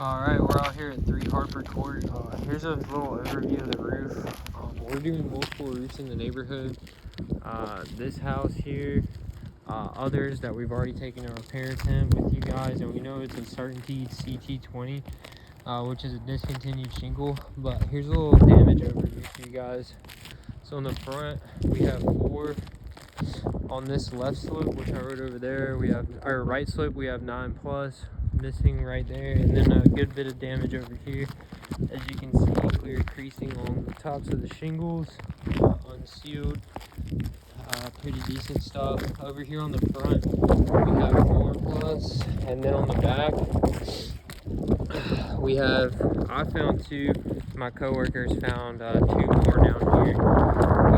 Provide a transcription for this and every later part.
Alright, we're out here at 3 Harper Court. Here's a little overview of the roof. We're doing multiple roofs in the neighborhood. This house here, others that we've already taken a repair attempt with you guys, and we know it's a Certainty CT20, which is a discontinued shingle. But here's a little damage overview for you guys. So on the front, we have 4. On this left slope, which I wrote over there, we have our right slope, we have 9+ missing right there, and then a good bit of damage over here. As you can see, clear creasing on the tops of the shingles, unsealed, pretty decent stuff. Over here on the front, we have 4+, and then on the back, we have, I found 2, my coworkers found 2 more down here, but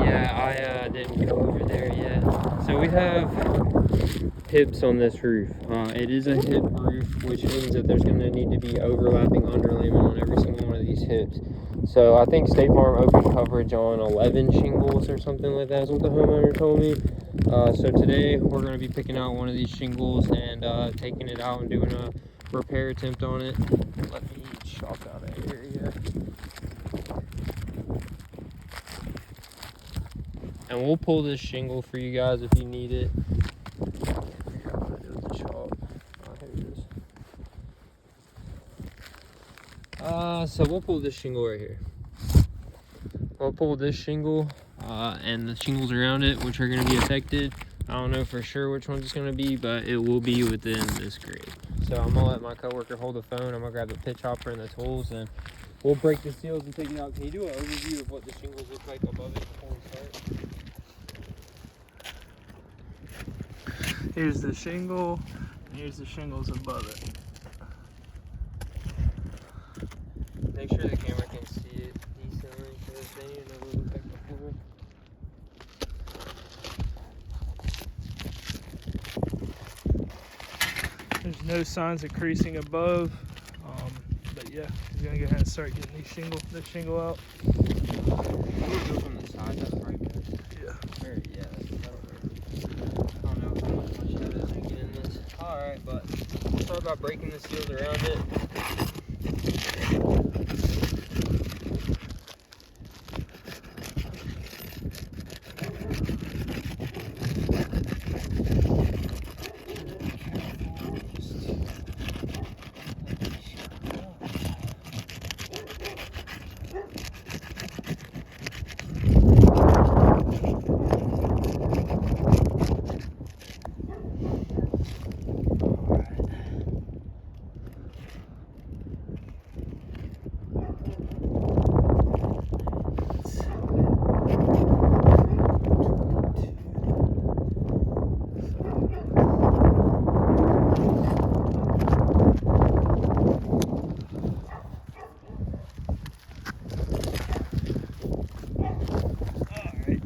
yeah, I didn't go over there yet. So we have hips on this roof. It is a hip roof, which means that there's going to need to be overlapping underlayment on every single one of these hips. So I think State Farm opened coverage on 11 shingles or something like that is what the homeowner told me. So today we're going to be picking out one of these shingles and taking it out and doing a repair attempt on it. Let me chalk out an area. And we'll pull this shingle for you guys if you need it. So we'll pull this shingle right here. We'll pull this shingle and the shingles around it, which are going to be affected. I don't know for sure which one's it's going to be, but it will be within this grade. So I'm going to let my coworker hold the phone. I'm going to grab the pitch hopper and the tools, and we'll break the seals and take it out. Can you do an overview of what the shingles look like above it before we start? Here's the shingle, and here's the shingles above it. Make sure the camera can see it decently, because they need to know what it looks like before. There's no signs of creasing above, but yeah, we're gonna go ahead and start getting the shingle out. We'll go from the side, that's probably best. Yeah. Or, yeah, that'll work. I don't know how much that is to get in this. Alright, but we'll start by breaking the seals around it.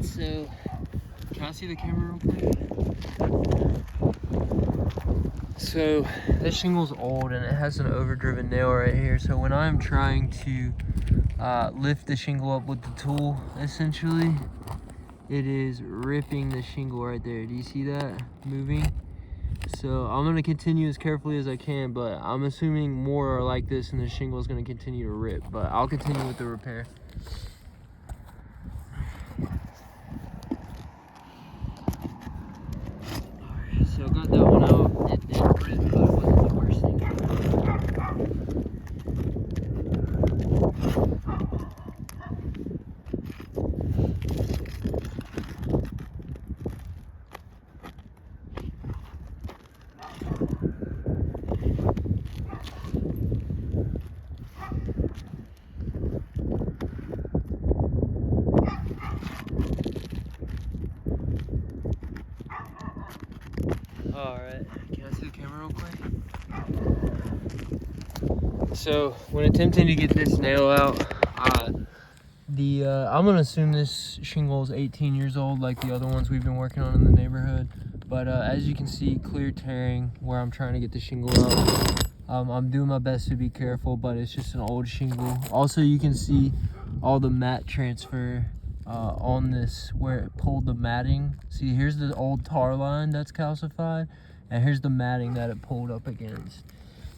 So, can I see the camera real quick? So, this shingle's old and it has an overdriven nail right here. So when I'm trying to lift the shingle up with the tool, essentially, it is ripping the shingle right there. Do you see that moving? So I'm gonna continue as carefully as I can, but I'm assuming more are like this and the shingle is gonna continue to rip, but I'll continue with the repair. So got that one out. It did rip, but it wasn't the worst thing. Alright, can I see the camera real quick? So, when attempting to get this nail out, I'm gonna assume this shingle is 18 years old like the other ones we've been working on in the neighborhood. But as you can see, clear tearing where I'm trying to get the shingle out. I'm doing my best to be careful, but it's just an old shingle. Also, you can see all the mat transfer on this where it pulled the matting. See, here's the old tar line that's calcified, And here's the matting that it pulled up against.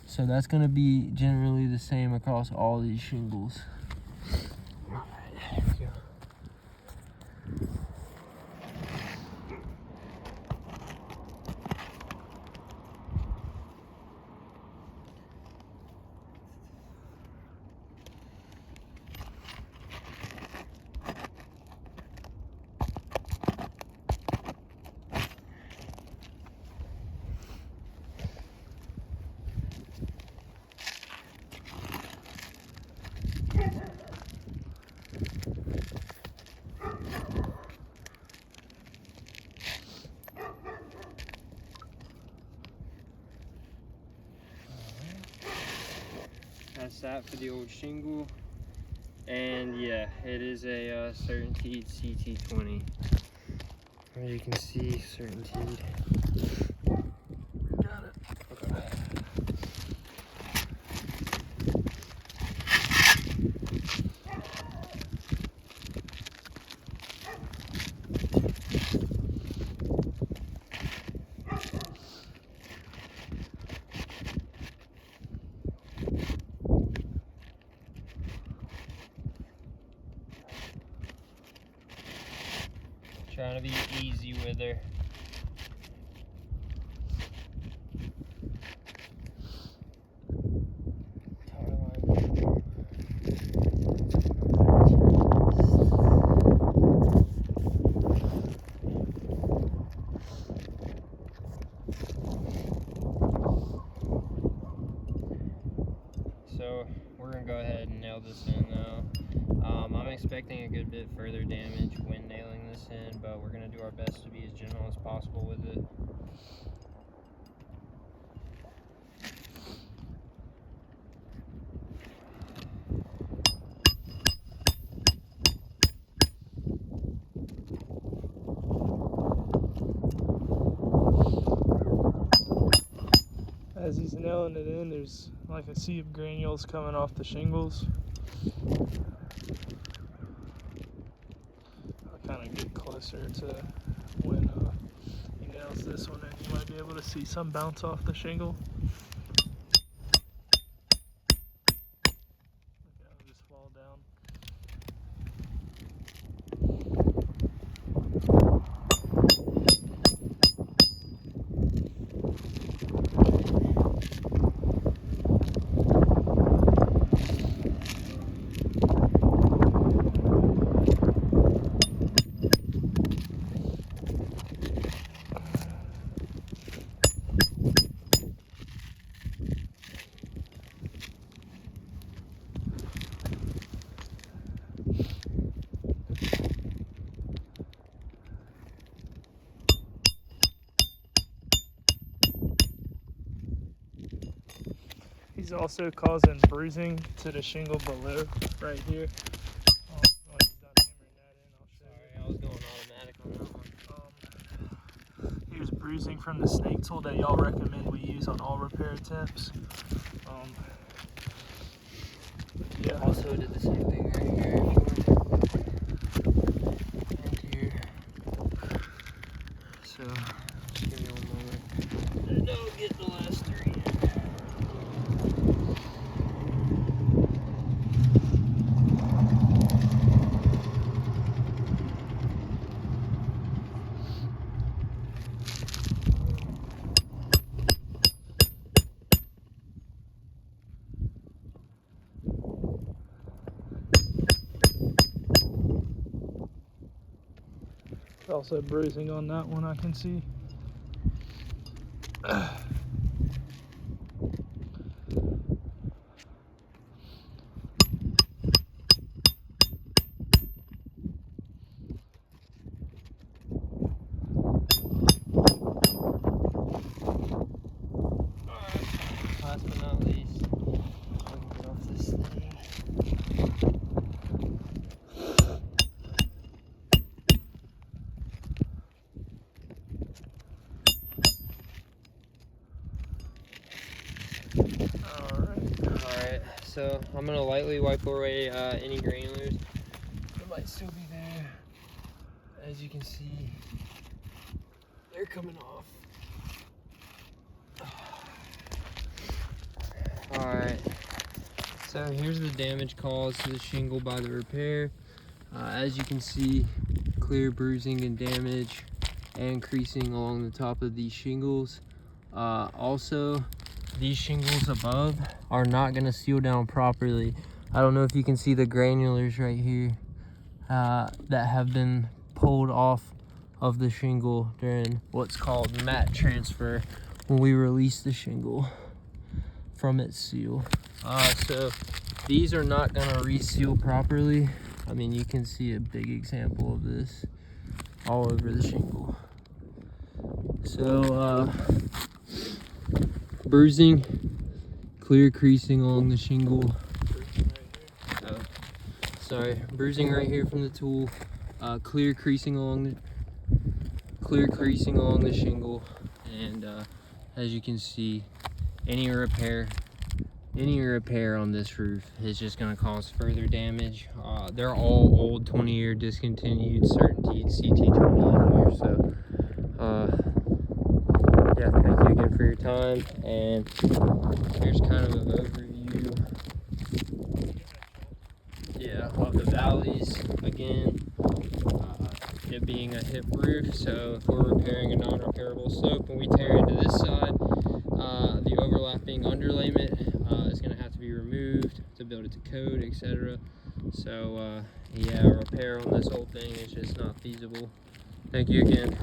So that's gonna be generally the same across all these shingles. All right, here we go. That's that for the old shingle. And yeah, it is a Certainteed CT20. As you can see, Certainteed. Got it. Okay. Trying to be easy with her. So we're gonna go ahead and nail this in now. I'm expecting a good bit further damage when nailing this in, but we're gonna do our best to be as gentle as possible with it. As he's nailing it in, there's like a sea of granules coming off the shingles. I'll kind of get closer to when he nails this one, and you might be able to see some bounce off the shingle. Okay, I'll just fall down. He's also causing bruising to the shingle below, right here. When he's done hammering that in, I'll show you. Sorry, I was going automatic on that one. Here's bruising from the snake tool that y'all recommend we use on all repair attempts. Yeah. Also did the same thing right here. And here. So, just give me one moment. And I'll get the last three. Also bruising on that one, I can see. Last but not least, I can get off this thing. Alright, so I'm gonna lightly wipe away any granulars. They might still be there. As you can see, they're coming off. Alright, so here's the damage caused to the shingle by the repair. As you can see, clear bruising and damage and creasing along the top of these shingles. Also, these shingles above are not going to seal down properly. I don't know if you can see the granulars right here that have been pulled off of the shingle during what's called mat transfer when we release the shingle from its seal. So these are not going to reseal properly. I mean, you can see a big example of this all over the shingle. So bruising, clear creasing along the shingle. Bruising right here from the tool. Clear creasing along the shingle, and as you can see, any repair on this roof is just going to cause further damage. They're all old 20-year discontinued certainty CT20 here. So yeah, thank you again for your time, and here's kind of an overview, yeah, of the valleys again. It being a hip roof, so if we're repairing a non-repairable slope and we tear into this side, the overlapping underlayment is going to have to be removed to build it to code, etc. So yeah, repair on this whole thing is just not feasible. Thank you again.